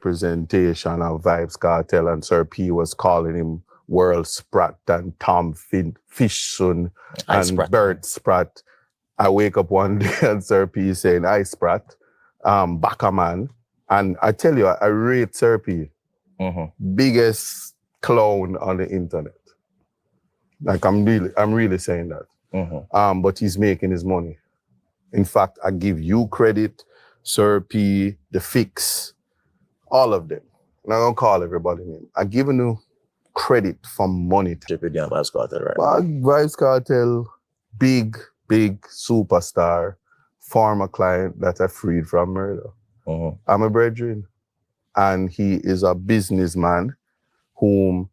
representation of Vibes Cartel, and Sir P was calling him World Sprat and Tom Fishson and Bert Sprat. I wake up one day and Sir P is saying, I Sprat, Buchanan. And I tell you, I rate Sir P. Biggest clown on the internet. Like I'm really saying that. But he's making his money. In fact, I give you credit, Sir P, The Fix, all of them. And I don't call everybody name. I giving you credit for money. Vibes Cartel, right? Vibes Cartel, big superstar, former client that I freed from murder. I'm a brethren. And he is a businessman whom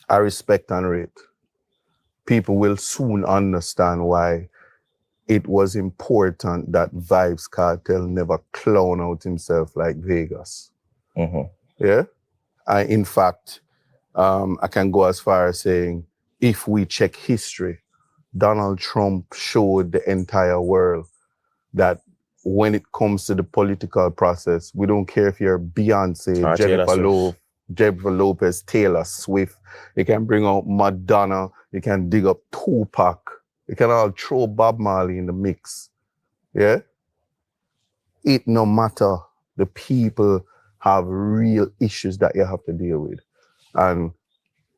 I respect and rate. People will soon understand why it was important that Vibes Cartel never clown out himself like Vegas. Yeah? In fact, I can go as far as saying, if we check history, Donald Trump showed the entire world that when it comes to the political process, we don't care if you're Beyonce, Jennifer Lopez, Taylor Swift. You can bring out Madonna. You can dig up Tupac. You can all throw Bob Marley in the mix. Yeah? It no matter. The people have real issues that you have to deal with. And